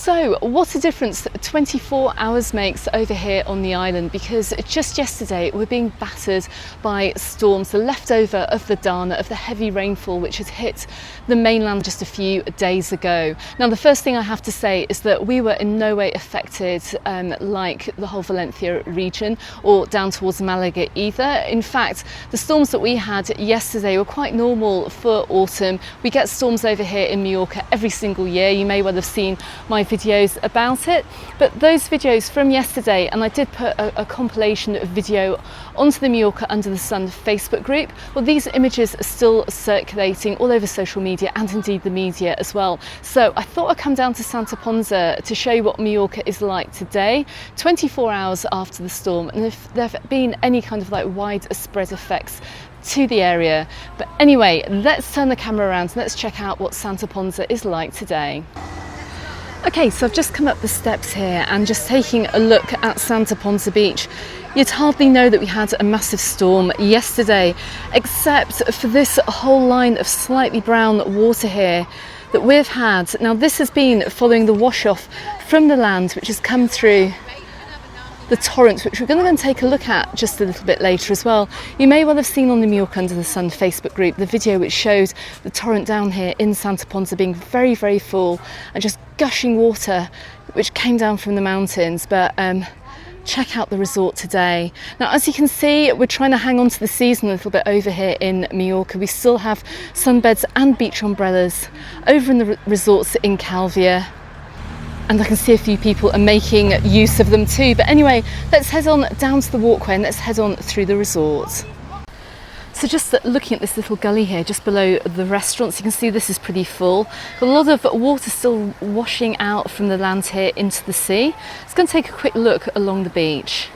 So what a difference 24 hours makes over here on the island, because just yesterday we're being battered by storms, the leftover of the Dana, of the heavy rainfall which had hit the mainland just a few days ago. Now the first thing I have to say is that we were in no way affected like the whole Valencia region or down towards Malaga either. In fact, the storms that we had yesterday were quite normal for autumn. We get storms over here in Mallorca every single year. You may well have seen my videos about it, but those videos from yesterday, and I did put a compilation of video onto the Mallorca Under the Sun Facebook group, well, these images are still circulating all over social media and indeed the media as well. So I thought I'd come down to Santa Ponsa to show you what Mallorca is like today, 24 hours after the storm, and if there have been any kind of like widespread effects to the area. But anyway, let's turn the camera around and let's check out what Santa Ponsa is like today. Okay, so I've just come up the steps here and just taking a look at Santa Ponsa beach. You'd hardly know that we had a massive storm yesterday, except for this whole line of slightly brown water here that we've had. Now this has been following the wash off from the land which has come through the torrent, which we're going to go and take a look at just a little bit later as well. You may well have seen on the Mallorca Under the Sun Facebook group the video which showed the torrent down here in Santa Ponsa being very, very full and just gushing water which came down from the mountains. But check out the resort today. Now, as you can see, we're trying to hang on to the season a little bit over here in Mallorca. We still have sunbeds and beach umbrellas over in the resorts in Calvia. And I can see a few people are making use of them too. But anyway, let's head on down to the walkway and let's head on through the resort. So just looking at this little gully here just below the restaurants, you can see this is pretty full. Got a lot of water still washing out from the land here into the sea. Let's go and take a quick look along the beach.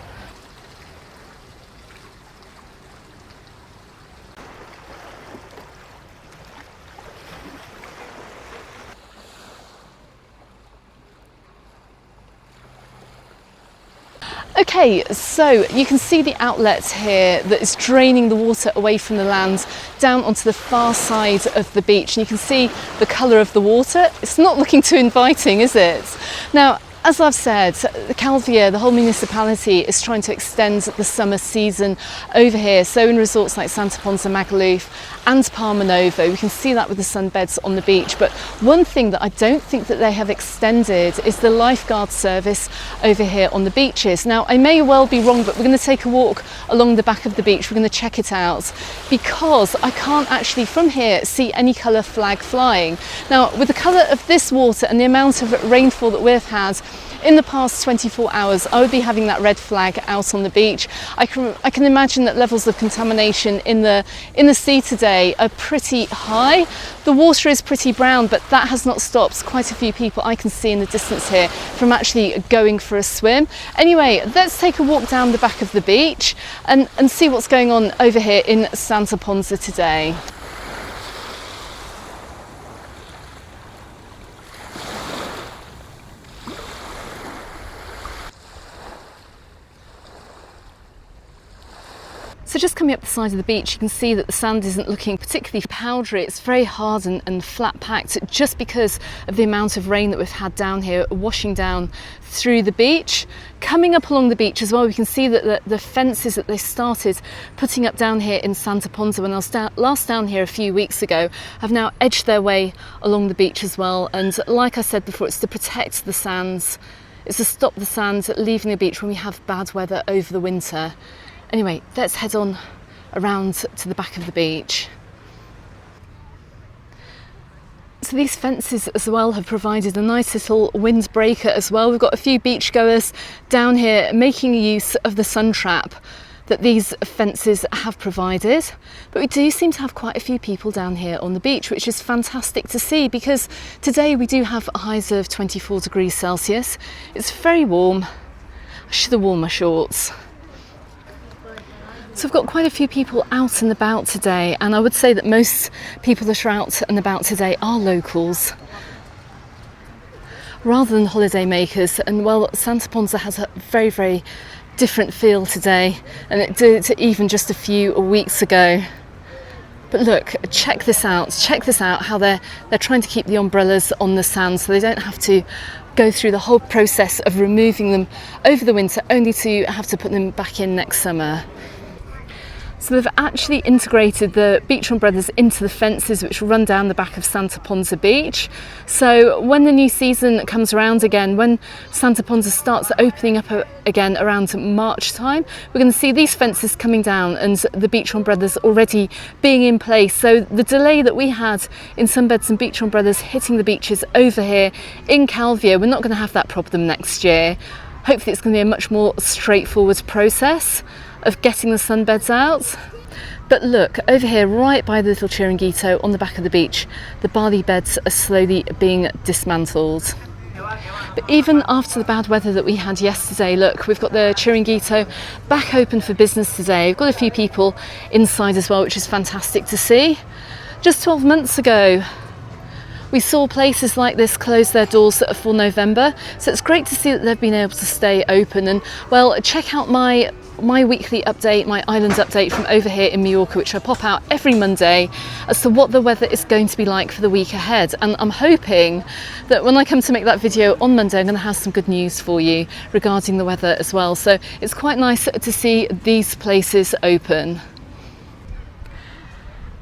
Okay, so you can see the outlet here that is draining the water away from the land down onto the far side of the beach, and you can see the colour of the water. It's not looking too inviting, is it? Now, as I've said, Calvia, the whole municipality, is trying to extend the summer season over here. So in resorts like Santa Ponsa, Magaluf and Palma Nova, we can see that with the sunbeds on the beach. But one thing that I don't think that they have extended is the lifeguard service over here on the beaches. Now, I may well be wrong, but we're going to take a walk along the back of the beach. We're going to check it out because I can't actually from here see any colour flag flying. Now, with the colour of this water and the amount of rainfall that we've had in the past 24 hours, I would be having that red flag out on the beach. I can imagine that levels of contamination in the sea today are pretty high. The water is pretty brown, but that has not stopped quite a few people I can see in the distance here from actually going for a swim. Anyway, let's take a walk down the back of the beach and see what's going on over here in Santa Ponsa today. So just coming up the side of the beach, you can see that the sand isn't looking particularly powdery. It's very hard and flat packed just because of the amount of rain that we've had down here washing down through the beach. Coming up along the beach as well, we can see that the fences that they started putting up down here in Santa Ponsa when I was last down here a few weeks ago have now edged their way along the beach as well. And like I said before, it's to protect the sands. It's to stop the sand leaving the beach when we have bad weather over the winter. Anyway, let's head on around to the back of the beach. So these fences as well have provided a nice little windbreaker as well. We've got a few beachgoers down here making use of the sun trap that these fences have provided. But we do seem to have quite a few people down here on the beach, which is fantastic to see because today we do have highs of 24 degrees Celsius. It's very warm. I should have worn my shorts. So I've got quite a few people out and about today, and I would say that most people that are out and about today are locals rather than holiday makers. And well, Santa Ponsa has a very, very different feel today than it did even just a few weeks ago. But look, check this out how they're trying to keep the umbrellas on the sand so they don't have to go through the whole process of removing them over the winter, only to have to put them back in next summer. So they've actually integrated the beach umbrellas into the fences which run down the back of Santa Ponsa beach. So when the new season comes around again, when Santa Ponsa starts opening up again around March time, we're going to see these fences coming down and the beach umbrellas already being in place. So the delay that we had in sunbeds and beach umbrellas hitting the beaches over here in Calvia, we're not going to have that problem next year. Hopefully it's going to be a much more straightforward process of getting the sunbeds out. But look, over here right by the little chiringuito on the back of the beach, the barley beds are slowly being dismantled. But even after the bad weather that we had yesterday, look, we've got the chiringuito back open for business today. We've got a few people inside as well, which is fantastic to see. Just 12 months ago, we saw places like this close their doors for November, so it's great to see that they've been able to stay open. And well, check out my weekly update, my island update from over here in Mallorca, which I pop out every Monday, as to what the weather is going to be like for the week ahead. And I'm hoping that when I come to make that video on Monday, I'm going to have some good news for you regarding the weather as well. So it's quite nice to see these places open.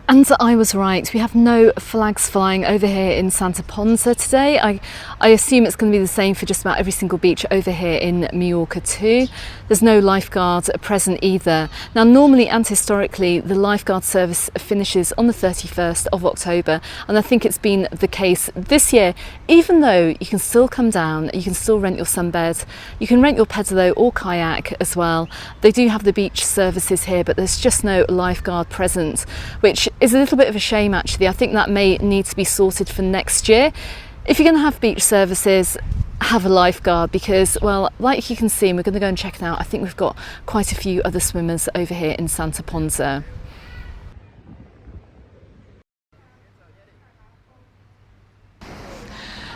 And I was right, we have no flags flying over here in Santa Ponsa today. I assume it's going to be the same for just about every single beach over here in Mallorca too. There's no lifeguard present either. Now normally and historically the lifeguard service finishes on the 31st of October, and I think it's been the case this year, even though you can still come down, you can still rent your sunbed, you can rent your pedalo or kayak as well. They do have the beach services here, but there's just no lifeguard present, which is a little bit of a shame actually. I think that may need to be sorted for next year. If you're going to have beach services, have a lifeguard, because, well, like you can see, and we're going to go and check it out, I think we've got quite a few other swimmers over here in Santa Ponsa.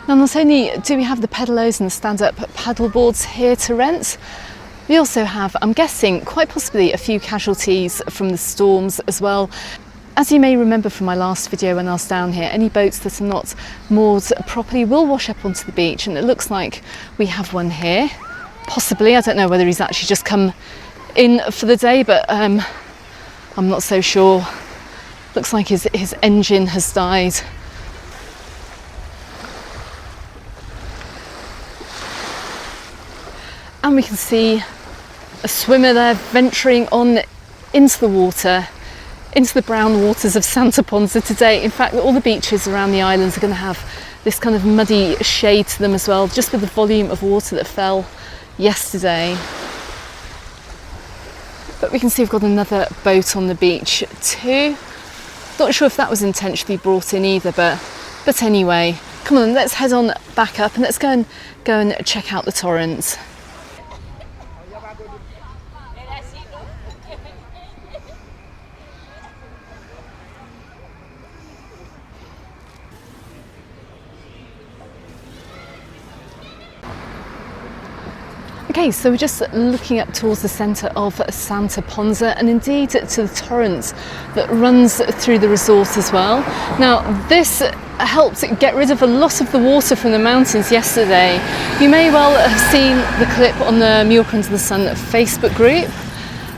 Now, not only do we have the pedalos and the stand-up paddle boards here to rent, we also have, I'm guessing, quite possibly a few casualties from the storms as well. As you may remember from my last video when I was down here, any boats that are not moored properly will wash up onto the beach, and it looks like we have one here. Possibly, I don't know whether he's actually just come in for the day, but I'm not so sure. Looks like his engine has died. And we can see a swimmer there venturing on into the water, into the brown waters of Santa Ponsa today. In fact, all the beaches around the islands are going to have this kind of muddy shade to them as well, just with the volume of water that fell yesterday. But we can see we've got another boat on the beach too. Not sure if that was intentionally brought in either, but anyway, come on, let's head on back up and let's go and check out the torrent. Okay, so we're just looking up towards the centre of Santa Ponsa, and indeed to the torrent that runs through the resort as well. Now, this helped get rid of a lot of the water from the mountains yesterday. You may well have seen the clip on the Mallorca Under the Sun Facebook group,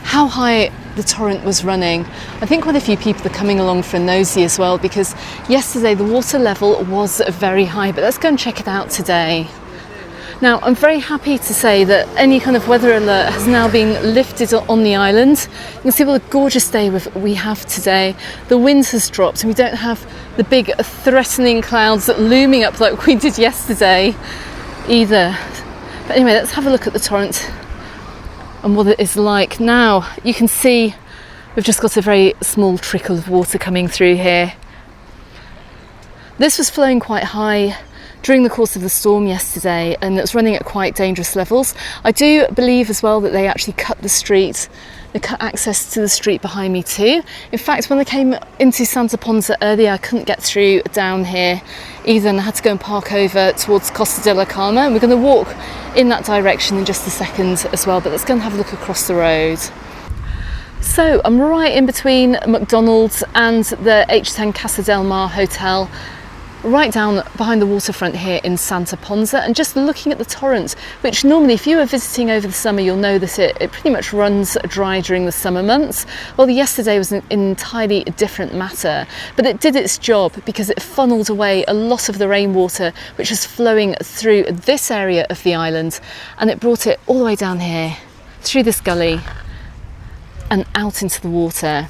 how high the torrent was running. I think quite a few people are coming along for a nosy as well, because yesterday the water level was very high, but let's go and check it out today. Now, I'm very happy to say that any kind of weather alert has now been lifted on the island. You can see what a gorgeous day we have today. The wind has dropped and we don't have the big threatening clouds looming up like we did yesterday either. But anyway, let's have a look at the torrent and what it is like. Now, you can see we've just got a very small trickle of water coming through here. This was flowing quite high during the course of the storm yesterday, and it was running at quite dangerous levels. I do believe as well that they actually cut the street, they cut access to the street behind me too. In fact, when I came into Santa Ponsa earlier, I couldn't get through down here either, and I had to go and park over towards Costa de la Calma, and we're going to walk in that direction in just a second as well, but let's go and have a look across the road. So I'm right in between McDonald's and the H10 Casa del Mar Hotel. right down behind the waterfront here in Santa Ponsa, and just looking at the torrent, which normally if you were visiting over the summer you'll know that it pretty much runs dry during the summer months. Well, yesterday was an entirely different matter, but it did its job because it funneled away a lot of the rainwater which was flowing through this area of the island, and it brought it all the way down here through this gully and out into the water.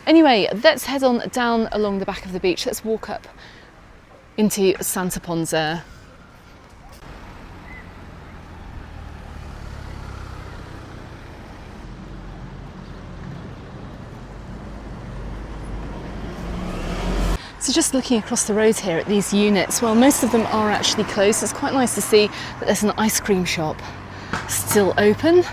Anyway, let's head on down along the back of the beach. Let's walk up into Santa Ponsa. So just looking across the road here at these units, well, most of them are actually closed. It's quite nice to see that there's an ice cream shop still open.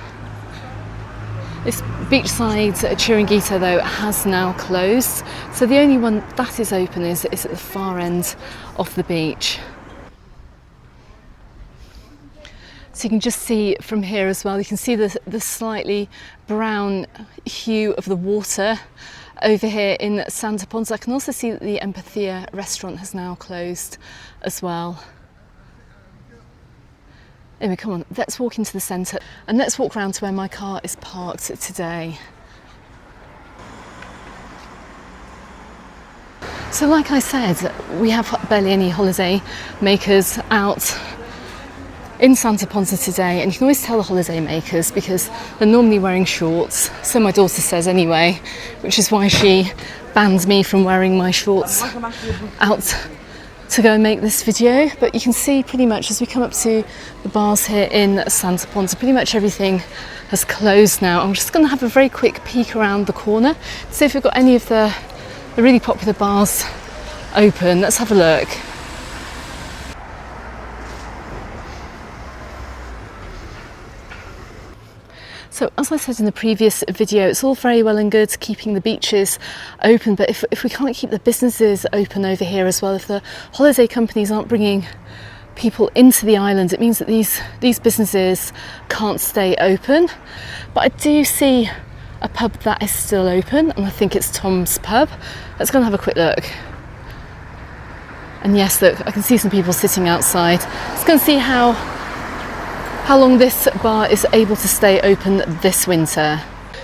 This beachside Chiringuito though has now closed, so the only one that is open is at the far end of the beach. So you can just see from here as well, you can see the slightly brown hue of the water over here in Santa Ponsa. I can also see that the Empathy restaurant has now closed as well. Anyway, come on, let's walk into the centre and let's walk round to where my car is parked today. So like I said, we have barely any holiday makers out in Santa Ponsa today, and you can always tell the holiday makers because they're normally wearing shorts, so my daughter says anyway, which is why she bans me from wearing my shorts out to go and make this video. But you can see pretty much as we come up to the bars here in Santa Ponsa, pretty much everything has closed now. I'm just going to have a very quick peek around the corner to see if we've got any of the really popular bars open. Let's have a look. So as I said in the previous video, it's all very well and good keeping the beaches open, but if we can't keep the businesses open over here as well, if the holiday companies aren't bringing people into the island, it means that these businesses can't stay open. But I do see a pub that is still open, and I think it's Tom's Pub. Let's go and have a quick look. And yes, look, I can see some people sitting outside. Let's go and see how long this bar is able to stay open this winter.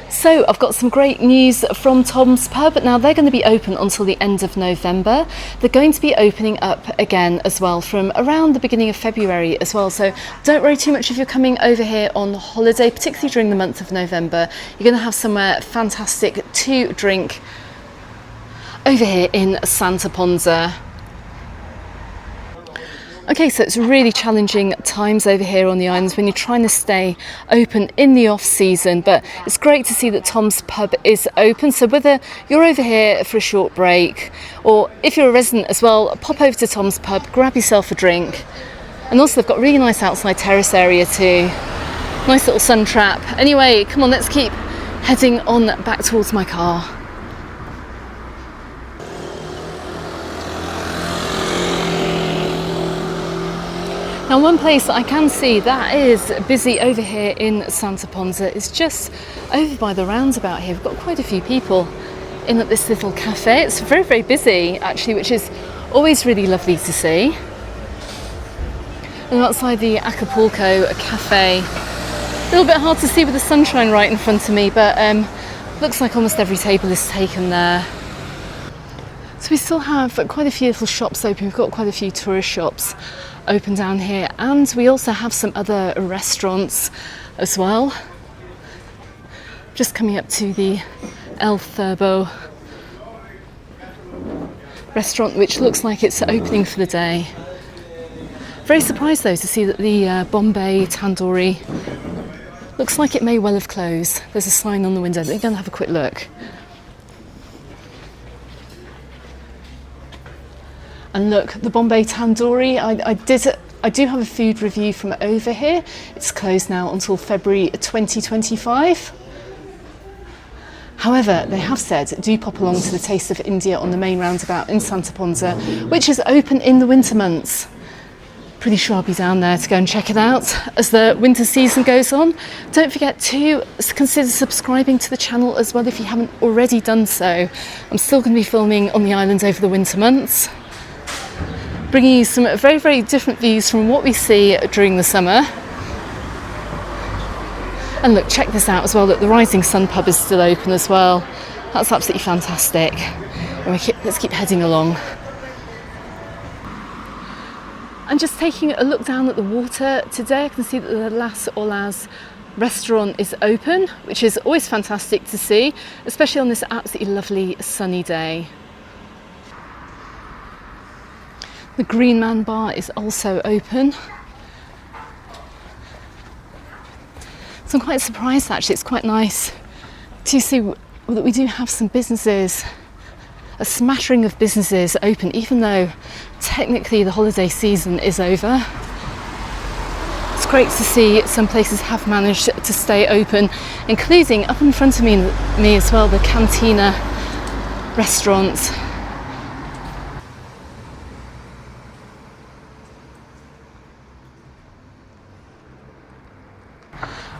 So I've got some great news from Tom's Pub. Now they're going to be open until the end of November. They're going to be opening up again as well from around the beginning of February as well. So don't worry too much if you're coming over here on holiday, particularly during the month of November. You're going to have somewhere fantastic to drink over here in Santa Ponsa. Okay, so it's really challenging times over here on the islands when you're trying to stay open in the off season, but it's great to see that Tom's Pub is open. So whether you're over here for a short break or if you're a resident as well, pop over to Tom's Pub, grab yourself a drink. And also they've got a really nice outside terrace area too. Nice little sun trap. Anyway, come on, let's keep heading on back towards my car. Now one place I can see that is busy over here in Santa Ponsa is just over by the roundabout here. We've got quite a few people in at this little cafe. It's very, very busy actually, which is always really lovely to see. And outside the Acapulco cafe, a little bit hard to see with the sunshine right in front of me, but looks like almost every table is taken there. So we still have quite a few little shops open. We've got quite a few tourist shops open down here, and we also have some other restaurants as well. Just coming up to the El Thurbo restaurant, which looks like it's opening for the day. Very surprised though to see that the Bombay Tandoori looks like it may well have closed. There's a sign on the window. Let me go and have a quick look. And look, the Bombay Tandoori, I do have a food review from over here. It's closed now until February 2025. However, they have said, do pop along to the Taste of India on the main roundabout in Santa Ponsa, which is open in the winter months. Pretty sure I'll be down there to go and check it out as the winter season goes on. Don't forget to consider subscribing to the channel as well if you haven't already done so. I'm still going to be filming on the island over the winter months. bringing you some very, very different views from what we see during the summer. And look, check this out as well. Look, the Rising Sun pub is still open as well. That's absolutely fantastic. And let's keep heading along. And just taking a look down at the water today, I can see that the Las Olas restaurant is open, which is always fantastic to see, especially on this absolutely lovely sunny day. The Green Man bar is also open. So I'm quite surprised actually, it's quite nice to see that we do have some businesses, a smattering of businesses open, even though technically the holiday season is over. It's great to see some places have managed to stay open, including up in front of me as well, the Cantina restaurant.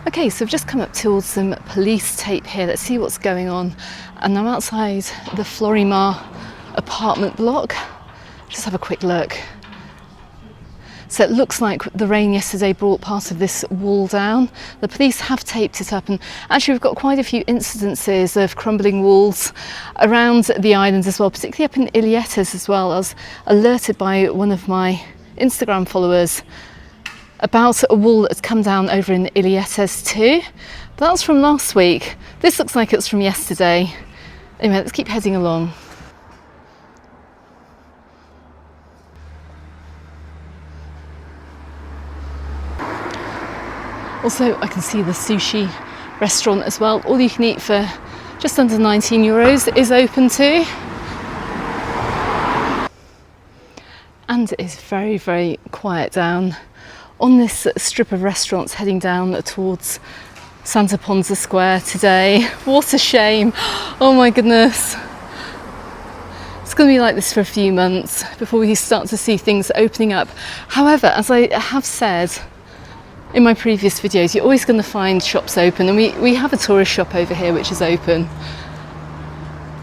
Okay, so I've just come up towards some police tape here. Let's see what's going on. And I'm outside the Florimar apartment block. Just have a quick look. So it looks like the rain yesterday brought part of this wall down. The police have taped it up, and actually we've got quite a few incidences of crumbling walls around the island as well, particularly up in Ilietes as well. I was alerted by one of my Instagram followers about a wall that's come down over in Ilietes too. But that's from last week. This looks like it's from yesterday. Anyway, let's keep heading along. Also, I can see the sushi restaurant as well. All you can eat for just under €19 is open too. And it is very, very quiet down on this strip of restaurants heading down towards Ponza Square today. What a shame. Oh my goodness. It's going to be like this for a few months before we start to see things opening up. However, as I have said in my previous videos, you're always going to find shops open, and we have a tourist shop over here which is open,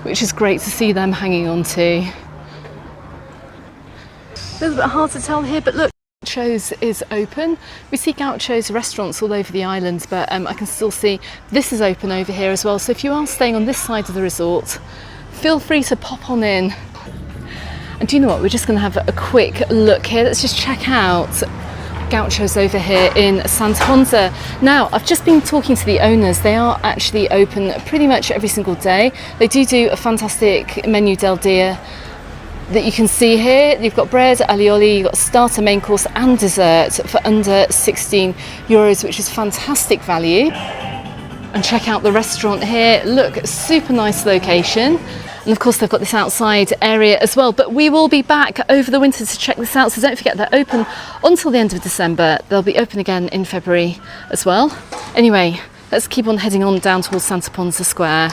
which is great to see them hanging on to. A little bit hard to tell here, but look, Gaucho's is open. We see Gaucho's restaurants all over the island, but I can still see this is open over here as well. So if you are staying on this side of the resort, feel free to pop on in. And do you know what, we're just going to have a quick look here. Let's just check out Gaucho's over here in Santa Ponsa. Now, I've just been talking to the owners. They are actually open pretty much every single day. They do a fantastic menu del dia that you can see here. You've got bread, alioli, you've got starter, main course and dessert for under €16, which is fantastic value. And check out the restaurant here. Look, super nice location. And of course they've got this outside area as well, but we will be back over the winter to check this out. So don't forget, they're open until the end of December. They'll be open again in February as well. Anyway, let's keep on heading on down towards Ponza Square.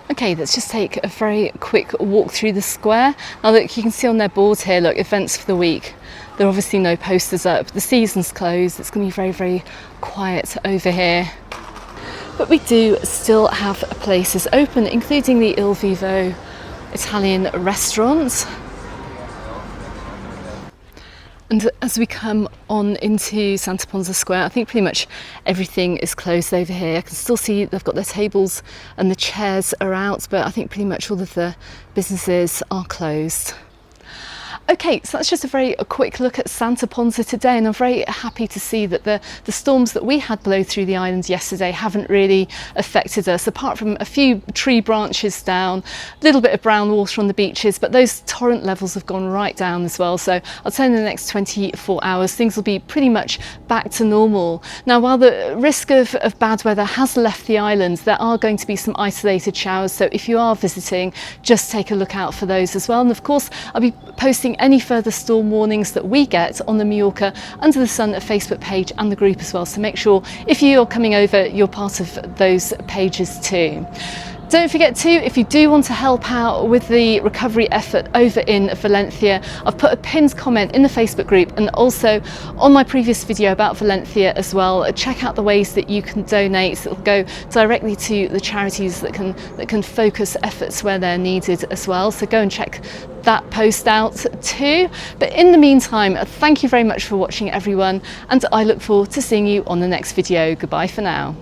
Okay, let's just take a very quick walk through the square. Now look, you can see on their board here, look, events for the week. There are obviously no posters up. The season's closed. It's going to be very, very quiet over here. But we do still have places open, including the Il Vivo Italian restaurant. And as we come on into Ponza Square, I think pretty much everything is closed over here. I can still see they've got their tables and the chairs are out, but I think pretty much all of the businesses are closed. Okay, so that's just a quick look at Santa Ponsa today, and I'm very happy to see that the storms that we had blow through the island yesterday haven't really affected us, apart from a few tree branches down, a little bit of brown water on the beaches, but those torrent levels have gone right down as well. So I'd say in the next 24 hours, things will be pretty much back to normal. Now, while the risk of bad weather has left the island, there are going to be some isolated showers. So if you are visiting, just take a look out for those as well. And of course, I'll be posting any further storm warnings that we get on the Mallorca Under the Sun Facebook page and the group as well. So make sure if you're coming over, you're part of those pages too. Don't forget too, if you do want to help out with the recovery effort over in Valencia, I've put a pinned comment in the Facebook group and also on my previous video about Valencia as well. Check out the ways that you can donate. It'll go directly to the charities that can focus efforts where they're needed as well. So go and check that post out too. But in the meantime, thank you very much for watching everyone, and I look forward to seeing you on the next video. Goodbye for now.